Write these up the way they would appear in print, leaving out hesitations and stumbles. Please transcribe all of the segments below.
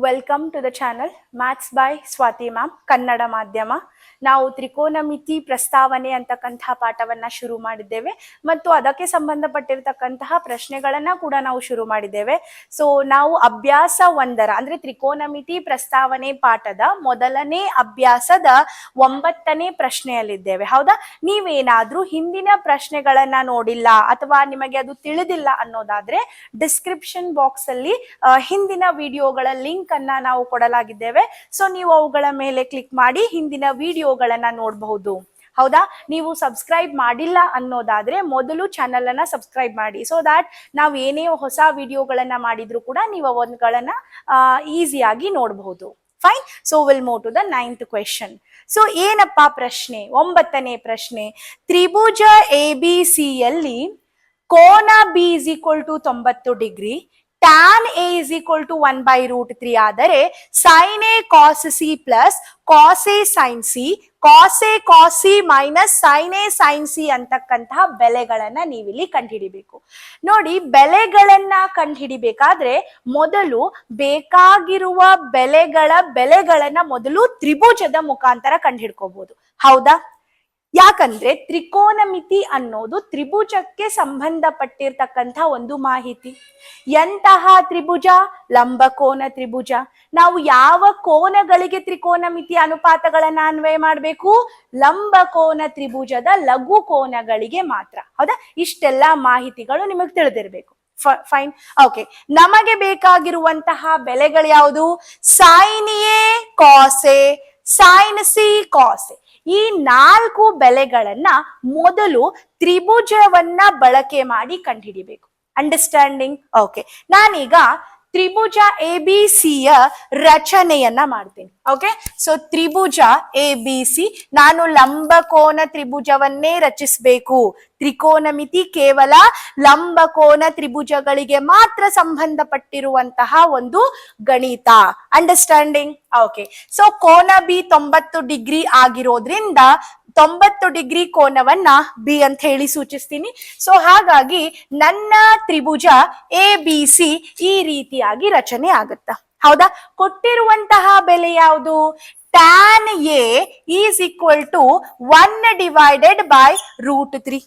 Welcome to the channel maths by Swathi ma'am Kannada ಮಾಧ್ಯಮ. ನಾವು ತ್ರಿಕೋನಮಿತಿ ಪ್ರಸ್ತಾವನೆ ಅಂತಕ್ಕಂತಹ ಪಾಠವನ್ನ ಶುರು ಮಾಡಿದ್ದೇವೆ ಮತ್ತು ಅದಕ್ಕೆ ಸಂಬಂಧಪಟ್ಟಿರ್ತಕ್ಕಂತಹ ಪ್ರಶ್ನೆಗಳನ್ನ ಕೂಡ ನಾವು ಶುರು ಮಾಡಿದ್ದೇವೆ. ಸೊ ನಾವು ಅಭ್ಯಾಸ 1 ಅಂದ್ರೆ ತ್ರಿಕೋನಮಿತಿ ಪ್ರಸ್ತಾವನೆ ಪಾಠದ ಮೊದಲನೇ ಅಭ್ಯಾಸದ 9ನೇ ಪ್ರಶ್ನೆಯಲ್ಲಿದ್ದೇವೆ. ಹೌದಾ? ನೀವೇನಾದ್ರೂ ಹಿಂದಿನ ಪ್ರಶ್ನೆಗಳನ್ನ ನೋಡಿಲ್ಲ ಅಥವಾ ನಿಮಗೆ ಅದು ತಿಳಿದಿಲ್ಲ ಅನ್ನೋದಾದ್ರೆ ಡಿಸ್ಕ್ರಿಪ್ಷನ್ ಬಾಕ್ಸ್ ಅಲ್ಲಿ ಹಿಂದಿನ ವಿಡಿಯೋಗಳ ಲಿಂಕ್ ಅನ್ನ ನಾವು ಕೊಡಲಾಗಿದ್ದೇವೆ. ಸೊ ನೀವು ಅವುಗಳ ಮೇಲೆ ಕ್ಲಿಕ್ ಮಾಡಿ ಹಿಂದಿನ ವಿಡಿಯೋಗಳನ್ನ ನೋಡಬಹುದು. ಹೌದಾ? ನೀವು ಸಬ್ಸ್ಕ್ರೈಬ್ ಮಾಡಿಲ್ಲ ಅನ್ನೋದಾದ್ರೆ ಮೊದಲು ಚಾನಲ್ ಅನ್ನ ಸಬ್ಸ್ಕ್ರೈಬ್ ಮಾಡಿ, ಸೊ ದಾಟ್ ನಾವು ಏನೇ ಹೊಸ ವಿಡಿಯೋಗಳನ್ನ ಮಾಡಿದ್ರು ಕೂಡ ನೀವು ಅವುಗಳನ್ನ ಈಸಿಯಾಗಿ ನೋಡಬಹುದು. Fine. So will move to the 9th question. So ಏನಪ್ಪಾ ಪ್ರಶ್ನೆ? 9ನೇ ಪ್ರಶ್ನೆ. ತ್ರಿಭುಜ ABC ಯಲ್ಲಿ ಕೋನ B is equal to 90 degree, tan A is equal to 1/√3 ಆದರೆ sin A cos C plus cos A sin C cos A cos C minus sin A sin C ಅಂತಕ್ಕಂತಹ ಬೆಲೆಗಳನ್ನ ನೀವಿಲ್ಲಿ ಕಂಡುಹಿಡಿಬೇಕು. ನೋಡಿ, ಬೆಲೆಗಳನ್ನ ಕಂಡುಹಿಡಿಬೇಕಾದ್ರೆ ಮೊದಲು ಬೇಕಾಗಿರುವ ಬೆಲೆಗಳನ್ನ ಮೊದಲು ತ್ರಿಭುಜದ ಮುಖಾಂತರ ಕಂಡುಹಿಡ್ಕೋಬಹುದು. ಹೌದಾ? ಯಾಕಂದ್ರೆ ತ್ರಿಕೋನಮಿತಿ ಅನ್ನೋದು ತ್ರಿಭುಜಕ್ಕೆ ಸಂಬಂಧಪಟ್ಟಿರ್ತಕ್ಕಂಥ ಒಂದು ಮಾಹಿತಿ. ಎಂತಹ ತ್ರಿಭುಜ? ಲಂಬಕೋನ ತ್ರಿಭುಜ. ನಾವು ಯಾವ ಕೋನಗಳಿಗೆ ತ್ರಿಕೋನಮಿತಿ ಅನುಪಾತಗಳನ್ನ ಅನ್ವಯ ಮಾಡಬೇಕು? ಲಂಬಕೋನ ತ್ರಿಭುಜದ ಲಘು ಕೋನಗಳಿಗೆ ಮಾತ್ರ. ಹೌದಾ? ಇಷ್ಟೆಲ್ಲಾ ಮಾಹಿತಿಗಳು ನಿಮಗೆ ತಿಳಿದಿರ್ಬೇಕು. ಫೈನ್. ಓಕೆ, ನಮಗೆ ಬೇಕಾಗಿರುವಂತಹ ಬೆಲೆಗಳು ಯಾವುದು? sin A cos A, sin C cos A. ಈ 4 ಬೆಲೆಗಳನ್ನ ಮೊದಲು ತ್ರಿಭುಜವನ್ನ ಬಳಕೆ ಮಾಡಿ ಕಂಡುಹಿಡಿಬೇಕು. ಅಂಡರ್ಸ್ಟ್ಯಾಂಡಿಂಗ್? ಓಕೆ, ನಾನೀಗ ತ್ರಿಭುಜ ABC ರಚನೆಯನ್ನ ಮಾಡ್ತೀನಿ. ಓಕೆ, ಸೊ ತ್ರಿಭುಜ ABC, ನಾನು ಲಂಬಕೋನ ತ್ರಿಭುಜವನ್ನೇ ರಚಿಸಬೇಕು. ತ್ರಿಕೋನಮಿತಿ ಕೇವಲ ಲಂಬಕೋನ ತ್ರಿಭುಜಗಳಿಗೆ ಮಾತ್ರ ಸಂಬಂಧಪಟ್ಟಿರುವಂತಹ ಒಂದು ಗಣಿತ. ಅಂಡರ್ಸ್ಟ್ಯಾಂಡಿಂಗ್? ಓಕೆ, ಸೊ ಕೋನ B 90 ಡಿಗ್ರಿ ಆಗಿರೋದ್ರಿಂದ 90 ಡಿಗ್ರಿ ಕೋನವನ್ನ ಬಿ ಅಂತ ಹೇಳಿ ಸೂಚಿಸ್ತೀನಿ. ಸೊ ಹಾಗಾಗಿ ನನ್ನ ತ್ರಿಭುಜ ABC ಈ ರೀತಿಯಾಗಿ ರಚನೆ ಆಗುತ್ತಾ. ಹೌದಾ? ಕೊಟ್ಟಿರುವಂತಹ ಬೆಲೆ ಯಾವುದು? tan A is equal to 1/√3.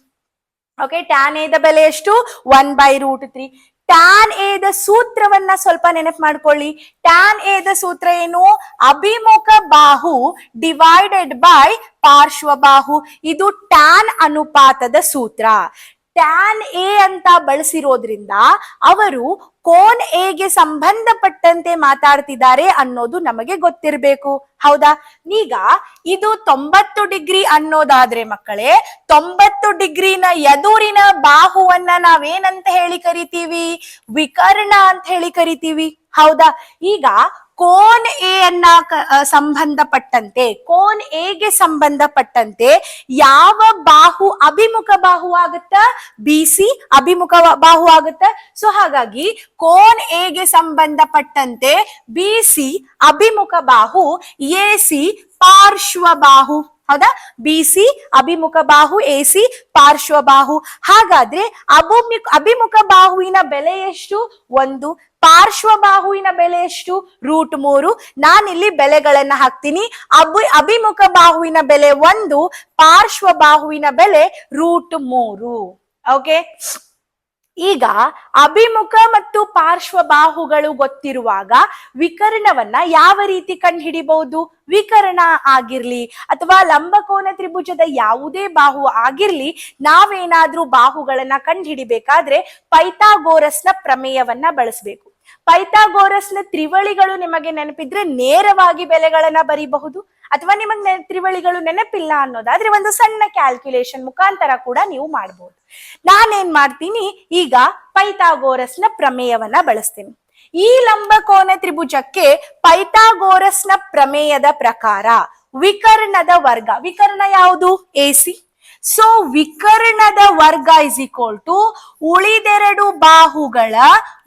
Okay, tan A the ಬೆಲೆ ಎಷ್ಟು? 1/√3. tan A ದ ಸೂತ್ರವನ್ನ ಸ್ವಲ್ಪ ನೆನಪು ಮಾಡ್ಕೊಳ್ಳಿ. tan A ದ ಸೂತ್ರ ಏನು? ಅಭಿಮುಖ ಬಾಹು ಡಿವೈಡೆಡ್ ಬೈ ಪಾರ್ಶ್ವ ಬಾಹು. ಇದು tan ಅನುಪಾತದ ಸೂತ್ರ. tan A ಅಂತ ಬಳಸಿರೋದ್ರಿಂದ ಅವರು ಕೋನ್ A ಗೆ ಸಂಬಂಧಪಟ್ಟಂತೆ ಮಾತಾಡ್ತಿದ್ದಾರೆ ಅನ್ನೋದು ನಮಗೆ ಗೊತ್ತಿರಬೇಕು. ಹೌದಾ? ಈಗ ಇದು 90 ಡಿಗ್ರಿ ಅನ್ನೋದಾದ್ರೆ ಮಕ್ಕಳೇ, 90 ಡಿಗ್ರಿನ ಎದುರಿನ ಬಾಹುವನ್ನ ನಾವೇನಂತ ಹೇಳಿ ಕರಿತೀವಿ? ವಿಕರ್ಣ ಅಂತ ಹೇಳಿ ಕರಿತೀವಿ. ಹೌದಾ? ಈಗ ಕೋನ್ A ಅನ್ನ ಸಂಬಂಧಪಟ್ಟಂತೆ, ಕೋನ್ A ಗೆ ಸಂಬಂಧಪಟ್ಟಂತೆ ಯಾವ ಬಾಹು ಅಭಿಮುಖ ಬಾಹು ಆಗುತ್ತ? BC ಅಭಿಮುಖ ಬಾಹು ಆಗುತ್ತ. ಸೊ ಹಾಗಾಗಿ ಕೋನ್ A ಗೆ ಸಂಬಂಧಪಟ್ಟಂತೆ BC ಅಭಿಮುಖ ಬಾಹು, AC ಪಾರ್ಶ್ವ ಬಾಹು. ಹೌದಾ? BC ಅಭಿಮುಖ ಬಾಹು, AC ಪಾರ್ಶ್ವ ಬಾಹು. ಹಾಗಾದ್ರೆ ಅಭಿಮುಖ ಬಾಹುವಿನ ಬೆಲೆ ಎಷ್ಟು? 1. ಪಾರ್ಶ್ವ ಬಾಹುವಿನ ಬೆಲೆ ಎಷ್ಟು? √3. ನಾನಿಲ್ಲಿ ಬೆಲೆಗಳನ್ನ ಹಾಕ್ತೀನಿ. ಅಭಿಮುಖ ಬಾಹುವಿನ ಬೆಲೆ 1, ಪಾರ್ಶ್ವ ಬಾಹುವಿನ ಬೆಲೆ √3. ಓಕೆ, ಈಗ ಅಭಿಮುಖ ಮತ್ತು ಪಾರ್ಶ್ವ ಬಾಹುಗಳು ಗೊತ್ತಿರುವಾಗ ವಿಕರ್ಣವನ್ನ ಯಾವ ರೀತಿ ಕಂಡುಹಿಡಿಬಹುದು? ವಿಕರ್ಣ ಆಗಿರ್ಲಿ ಅಥವಾ ಲಂಬಕೋನ ತ್ರಿಭುಜದ ಯಾವುದೇ ಬಾಹು ಆಗಿರ್ಲಿ, ನಾವೇನಾದ್ರೂ ಬಾಹುಗಳನ್ನ ಕಂಡುಹಿಡಿಬೇಕಾದ್ರೆ ಪೈಥಾಗೋರಸ್ನ ಪ್ರಮೇಯವನ್ನ ಬಳಸಬೇಕು. ಪೈಥಾಗೋರಸ್ನ ತ್ರಿವಳಿಗಳು ನಿಮಗೆ ನೆನಪಿದ್ರೆ ನೇರವಾಗಿ ಬೆಲೆಗಳನ್ನ ಬರೀಬಹುದು, ಅಥವಾ ನಿಮಗೆ ತ್ರಿವಳಿಗಳು ನೆನಪಿಲ್ಲ ಅನ್ನೋದಾದ್ರೆ ಒಂದು ಸಣ್ಣ ಕ್ಯಾಲ್ಕುಲೇಷನ್ ಮುಖಾಂತರ ಕೂಡ ನೀವು ಮಾಡಬಹುದು. ನಾನೇನ್ ಮಾಡ್ತೀನಿ, ಈಗ ಪೈಥಾಗೋರಸ್ನ ಪ್ರಮೇಯವನ್ನ ಬಳಸ್ತೀನಿ. ಈ ಲಂಬಕೋನ ತ್ರಿಭುಜಕ್ಕೆ ಪೈಥಾಗೋರಸ್ನ ಪ್ರಮೇಯದ ಪ್ರಕಾರ ವಿಕರ್ಣದ ವರ್ಗ, ವಿಕರ್ಣ ಯಾವುದು? AC. ಸೊ ವಿಕರ್ಣದ ವರ್ಗ ಇಸ್ ಈಕ್ವಲ್ ಟು ಉಳಿದೆರಡು ಬಾಹುಗಳ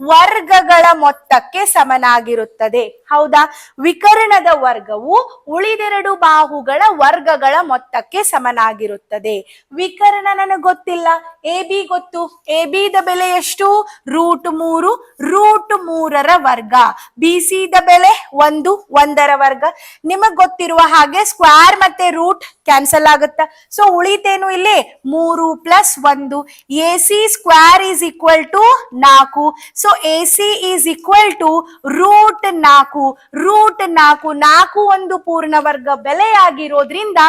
ವರ್ಗಗಳ ಮೊತ್ತಕ್ಕೆ ಸಮನಾಗಿರುತ್ತದೆ. ಹೌದಾ? ವಿಕರ್ಣದ ವರ್ಗವು ಉಳಿದೆರಡು ಬಾಹುಗಳ ವರ್ಗಗಳ ಮೊತ್ತಕ್ಕೆ ಸಮನಾಗಿರುತ್ತದೆ. ವಿಕರ್ಣ ನನಗೆ ಗೊತ್ತಿಲ್ಲ, ಎ ಬಿ ಗೊತ್ತು. ಎ ಬಿ ದ ಬೆಲೆ ಎಷ್ಟು? √3, √3ರ ವರ್ಗ. ಬಿ ಸಿ ದ ಬೆಲೆ 1, 1ರ ವರ್ಗ. ನಿಮಗ್ ಗೊತ್ತಿರುವ ಹಾಗೆ ಸ್ಕ್ವೇರ್ ಮತ್ತೆ ರೂಟ್ ಕ್ಯಾನ್ಸಲ್ ಆಗುತ್ತಾ? ಸೊ ಉಳಿತೇನು ಇಲ್ಲಿ? 3 + 1. A C square is equal to 4. So A C is equal to √4. √4 4 ಒಂದು ಪೂರ್ಣ ವರ್ಗ ಬೆಲೆಯಾಗಿರೋದ್ರಿಂದ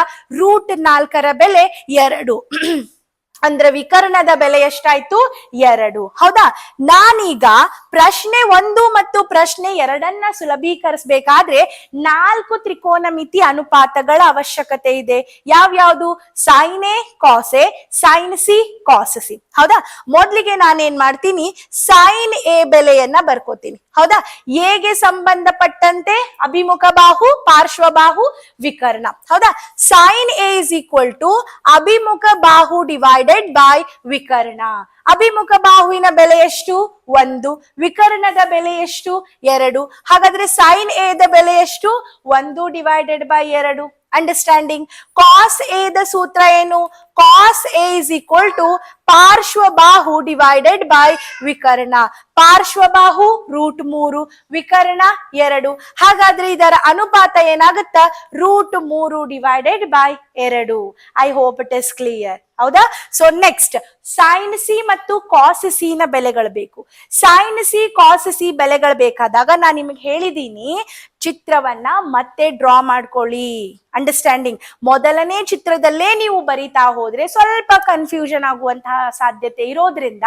√4ರ ಬೆಲೆ 2. ಅಂದ್ರೆ ವಿಕರ್ಣದ ಬೆಲೆ ಎಷ್ಟಾಯ್ತು? 2. ಹೌದಾ? ನಾನೀಗ ಪ್ರಶ್ನೆ 1 ಮತ್ತು ಪ್ರಶ್ನೆ 2 ಸುಲಭೀಕರಿಸಬೇಕಾದ್ರೆ 4 ತ್ರಿಕೋನಮಿತಿ ಅನುಪಾತಗಳ ಅವಶ್ಯಕತೆ ಇದೆ. ಯಾವ್ಯಾವುದು? Sine A cos A, sine C cos C. ಹೌದಾ? ಮೊದ್ಲಿಗೆ ನಾನೇನ್ ಮಾಡ್ತೀನಿ, ಸೈನ್ ಎ ಬೆಲೆಯನ್ನ ಬರ್ಕೋತೀನಿ. ಹೌದಾ? ಎಗೆ ಸಂಬಂಧಪಟ್ಟಂತೆ ಅಭಿಮುಖ ಬಾಹು, ಪಾರ್ಶ್ವ ಬಾಹು, ವಿಕರ್ಣ. ಹೌದಾ? Sine A is equal to ಅಭಿಮುಖ ಬಾಹು ಡಿವೈಡೆಡ್ ಬೈ ವಿಕರ್ಣ. ಅಭಿಮುಖ ಬಾಹುವಿನ ಬೆಲೆ ಎಷ್ಟು? 1. ವಿಕರ್ಣದ ಬೆಲೆ ಎಷ್ಟು? 2. ಹಾಗಾದ್ರೆ ಸೈನ್ ಎ ದ ಬೆಲೆ ಎಷ್ಟು? 1 divided by 2. Understanding? Cos A ದ ಸೂತ್ರ ಏನು? Cos A is equal to ಪಾರ್ಶ್ವ ಬಾಹು ಡಿವೈಡೆಡ್ ಬೈ ವಿಕರ್ಣ. ಪಾರ್ಶ್ವ ಬಾಹು √3, ವಿಕರ್ಣ 2. ಹಾಗಾದ್ರೆ ಇದರ ಅನುಪಾತ ಏನಾಗುತ್ತ? √3 divided by 2. I hope it is clear. ಹೌದಾ? ಸೊ ನೆಕ್ಸ್ಟ್ ಸೈನ್ ಸಿ ಮತ್ತು ಕಾಸ್ ಸಿ ನ ಬೆಲೆಗಳು ಬೇಕು. ಸೈನ್ ಸಿ ಕಾಸ್ ಸಿ ಬೆಲೆಗಳು ಬೇಕಾದಾಗ ನಾನು ನಿಮಗೆ ಹೇಳಿದೀನಿ, ಚಿತ್ರವನ್ನ ಮತ್ತೆ ಡ್ರಾ ಮಾಡ್ಕೊಳ್ಳಿ. ಅಂಡರ್ಸ್ಟ್ಯಾಂಡಿಂಗ್? ಮೊದಲನೇ ಚಿತ್ರದಲ್ಲೇ ನೀವು ಬರಿತಾ ಹೋದ್ರೆ ಸ್ವಲ್ಪ ಕನ್ಫ್ಯೂಷನ್ ಆಗುವಂತಹ ಸಾಧ್ಯತೆ ಇರೋದ್ರಿಂದ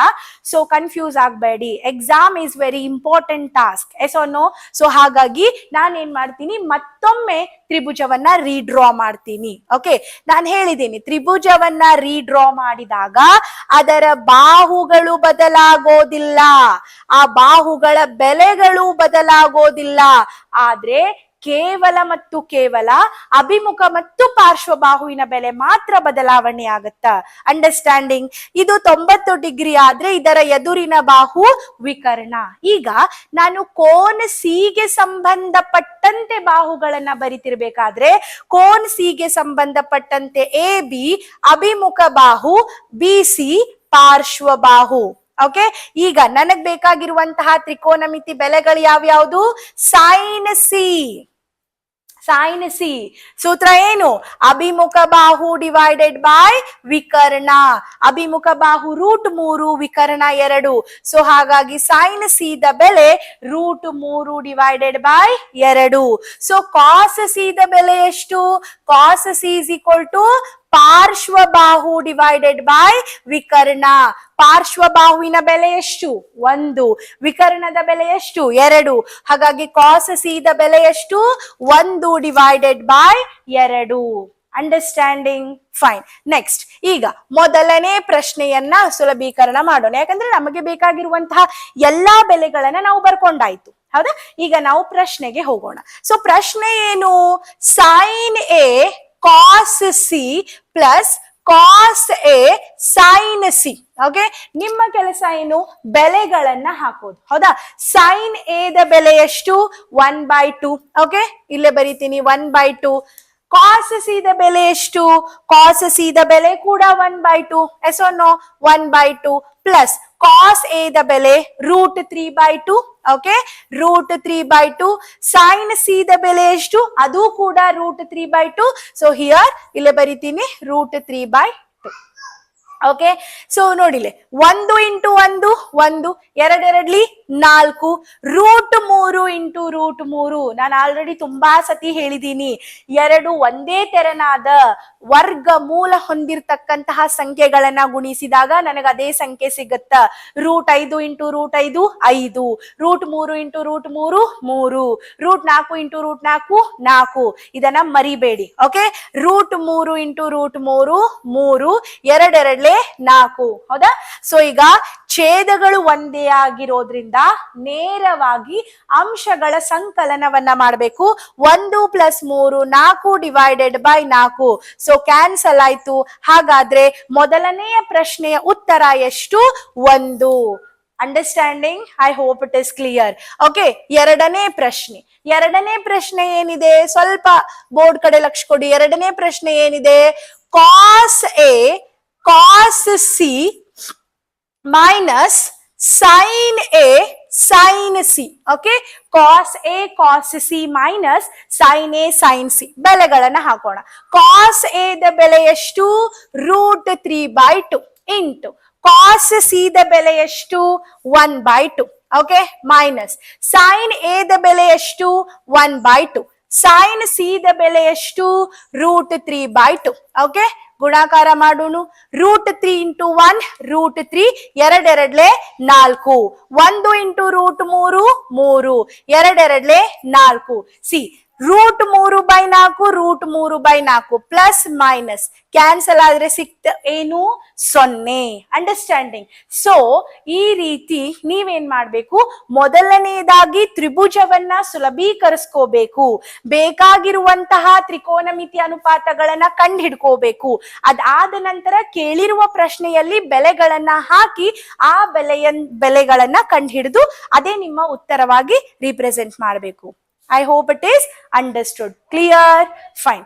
ಸೊ ಕನ್ಫ್ಯೂಸ್ ಆಗಬೇಡಿ. Exam is very important task. Yes or no? So ಹಾಗಾಗಿ ನಾನೇನ್ ಮಾಡ್ತೀನಿ, ಮತ್ತೊಮ್ಮೆ ತ್ರಿಭುಜವನ್ನ ರೀಡ್ರಾ ಮಾಡ್ತೀನಿ. ಓಕೆ, ನಾನು ಹೇಳಿದ್ದೀನಿ ತ್ರಿಭುಜವನ್ನ ರೀಡ್ರಾ ಮಾಡಿದಾಗ ಅದರ ಬಾಹುಗಳು ಬದಲಾಗೋದಿಲ್ಲ, ಆ ಬಾಹುಗಳ ಬೆಲೆಗಳು ಬದಲಾಗೋದಿಲ್ಲ. ಆದ್ರೆ ಕೇವಲ ಮತ್ತು ಕೇವಲ ಅಭಿಮುಖ ಮತ್ತು ಪಾರ್ಶ್ವ ಬಾಹುವಿನ ಬೆಲೆ ಮಾತ್ರ ಬದಲಾವಣೆ ಆಗುತ್ತಾ? ಅಂಡರ್ಸ್ಟ್ಯಾಂಡಿಂಗ್? ಇದು 90 ಡಿಗ್ರಿ ಆದ್ರೆ ಇದರ ಎದುರಿನ ಬಾಹು ವಿಕರ್ಣ. ಈಗ ನಾನು ಕೋನ್ ಸಿಗೆ ಸಂಬಂಧಪಟ್ಟಂತೆ ಬಾಹುಗಳನ್ನ ಬರಿತಿರ್ಬೇಕಾದ್ರೆ ಕೋನ್ ಸಿಗೆ ಸಂಬಂಧಪಟ್ಟಂತೆ ಎ ಬಿ ಅಭಿಮುಖ ಬಾಹು, ಬಿ ಸಿ ಪಾರ್ಶ್ವ ಬಾಹು. ಓಕೆ, ಈಗ ನನಗ್ ಬೇಕಾಗಿರುವಂತಹ ತ್ರಿಕೋನಮಿತಿ ಬೆಲೆಗಳು ಯಾವ್ಯಾವುದು? Sign C. ಸೈನ್ ಸಿ ಸೂತ್ರ ಏನು? ಅಭಿಮುಖ ಬಾಹು ಡಿವೈಡೆಡ್ ಬೈ ವಿಕರ್ಣ. ಅಭಿಮುಖ ಬಾಹು √3, ವಿಕರ್ಣ 2. ಸೊ ಹಾಗಾಗಿ ಸೈನ್ ಸಿ ದ ಬೆಲೆ √3 divided by 2. So cos C ದ ಬೆಲೆ ಎಷ್ಟು? Cos C is equal to ಪಾರ್ಶ್ವ ಬಾಹು ಡಿವೈಡೆಡ್ ಬೈ ವಿಕರ್ಣ. ಪಾರ್ಶ್ವ ಬಾಹುವಿನ ಬೆಲೆ ಎಷ್ಟು? 1. ವಿಕರ್ಣದ ಬೆಲೆ ಎಷ್ಟು? 2. ಹಾಗಾಗಿ ಕಾಸ್ ಸಿ ದ ಬೆಲೆ ಎಷ್ಟು? 1 divided by 2. Understanding? Fine. Next ಈಗ ಮೊದಲನೇ ಪ್ರಶ್ನೆಯನ್ನ ಸುಲಭೀಕರಣ ಮಾಡೋಣ. ಯಾಕಂದ್ರೆ ನಮಗೆ ಬೇಕಾಗಿರುವಂತಹ ಎಲ್ಲಾ ಬೆಲೆಗಳನ್ನ ನಾವು ಬರ್ಕೊಂಡಾಯ್ತು. ಹೌದಾ? ಈಗ ನಾವು ಪ್ರಶ್ನೆಗೆ ಹೋಗೋಣ. ಸೊ ಪ್ರಶ್ನೆ ಏನು? Sine A cos C plus cos A sine C. Okay, ನಿಮ್ಮ ಕೆಲಸ ಏನು? ಬೆಲೆಗಳನ್ನ ಹಾಕೋದು. ಹೌದಾ? ಸೈನ್ ಎ ದ ಬೆಲೆ ಎಷ್ಟು? 1/2. ಓಕೆ, ಇಲ್ಲೇ ಬರೀತೀನಿ 1/2. ಕಾಸ್ ಸಿ ದ ಬೆಲೆ ಎಷ್ಟು? ಕಾಸ್ ಸಿ ದ ಬೆಲೆ ಕೂಡ 1/2. Yes or no? 1/2 plus cos A ದ ಬೆಲೆ √3/2. ಓಕೆ, √3/2. ಸೈನ್ ಸಿ ದ ಬೆಲೆ ಎಷ್ಟು? ಅದು ಕೂಡ √3/2. ಸೊ ಹಿಯರ್ ಇಲ್ಲೇ ಬರೀತೀನಿ √3/2. ಓಕೆ, ಸೊ ನೋಡಿಲೆ 1 × 1 1, 2 2 4, √3 × √3. ನಾನು ಆಲ್ರೆಡಿ ತುಂಬಾ ಸತಿ ಹೇಳಿದ್ದೀನಿ, 2 ಒಂದೇ ತೆರನಾದ ವರ್ಗ ಮೂಲ ಹೊಂದಿರತಕ್ಕಂತಹ ಸಂಖ್ಯೆಗಳನ್ನ ಗುಣಿಸಿದಾಗ ನನಗೆ ಅದೇ ಸಂಖ್ಯೆ ಸಿಗುತ್ತ. √5 × √5 5, √3 × √3 3, √4 × √4 4. ಇದನ್ನ ಮರಿಬೇಡಿ. ಓಕೆ, √3 × √3 3, 2 2 4. ಹೌದಾ? ಸೊ ಈಗ ಛೇದಗಳು ಒಂದೇ ಆಗಿರೋದ್ರಿಂದ ನೇರವಾಗಿ ಅಂಶಗಳ ಸಂಕಲನವನ್ನ ಮಾಡಬೇಕು. 1 + 3 4 ಡಿವೈಡೆಡ್ ಬೈ 4. ಸೊ ಕ್ಯಾನ್ಸಲ್ ಆಯ್ತು. ಹಾಗಾದ್ರೆ ಮೊದಲನೆಯ ಪ್ರಶ್ನೆಯ ಉತ್ತರ ಎಷ್ಟು? 1. Understanding? I hope it is clear. Okay, ಎರಡನೇ ಪ್ರಶ್ನೆ ಏನಿದೆ, ಸ್ವಲ್ಪ ಬೋರ್ಡ್ ಕಡೆ ಲಕ್ಷ ಕೊಡಿ. ಎರಡನೇ ಪ್ರಶ್ನೆ ಏನಿದೆ, cos A cos C minus sine A sine C. Okay, cos A cos C minus sine A sine C. ಬೆಲೆಗಳನ್ನ ಹಾಕೋಣ. ಕಾಸ್ ಎ ದ ಬೆಲೆ ಎಷ್ಟು? √3/2 ಇಂಟು ಕಾಸ್ ಸಿ ದ ಬೆಲೆ ಎಷ್ಟು? 1/2. ಓಕೆ, ಮೈನಸ್ ಸೈನ್ ಎ ದ ಬೆಲೆ ಎಷ್ಟು? 1/2. ಸೈನ್ ಸಿ ದ ಬೆಲೆ ಎಷ್ಟು? √3/2. ಓಕೆ, ಗುಣಾಕಾರ ಮಾಡೋಣ. √3 into 1 √3, ಎರಡೆರಡ್ಲೆ 4, 1 into √3 3, ಎರಡೆರಡ್ಲೆ 4. C √3/4 √3/4 plus minus cancel ಆದ್ರೆ ಸಿಕ್ತ ಏನು? 0. ಅಂಡರ್ಸ್ಟ್ಯಾಂಡಿಂಗ್? ಸೊ ಈ ರೀತಿ ನೀವೇನ್ ಮಾಡ್ಬೇಕು, ಮೊದಲನೇದಾಗಿ ತ್ರಿಭುಜವನ್ನ ಸುಲಭೀಕರಿಸ್ಕೋಬೇಕು, ಬೇಕಾಗಿರುವಂತಹ ತ್ರಿಕೋನಮಿತಿ ಅನುಪಾತಗಳನ್ನ ಕಂಡು ಹಿಡ್ಕೋಬೇಕು. ಅದಾದ ನಂತರ ಕೇಳಿರುವ ಪ್ರಶ್ನೆಯಲ್ಲಿ ಬೆಲೆಗಳನ್ನ ಹಾಕಿ ಆ ಬೆಲೆಗಳನ್ನ ಕಂಡು ಹಿಡಿದು ಅದೇ ನಿಮ್ಮ ಉತ್ತರವಾಗಿ ರಿಪ್ರೆಸೆಂಟ್ ಮಾಡಬೇಕು. I hope it is understood. Clear? Fine.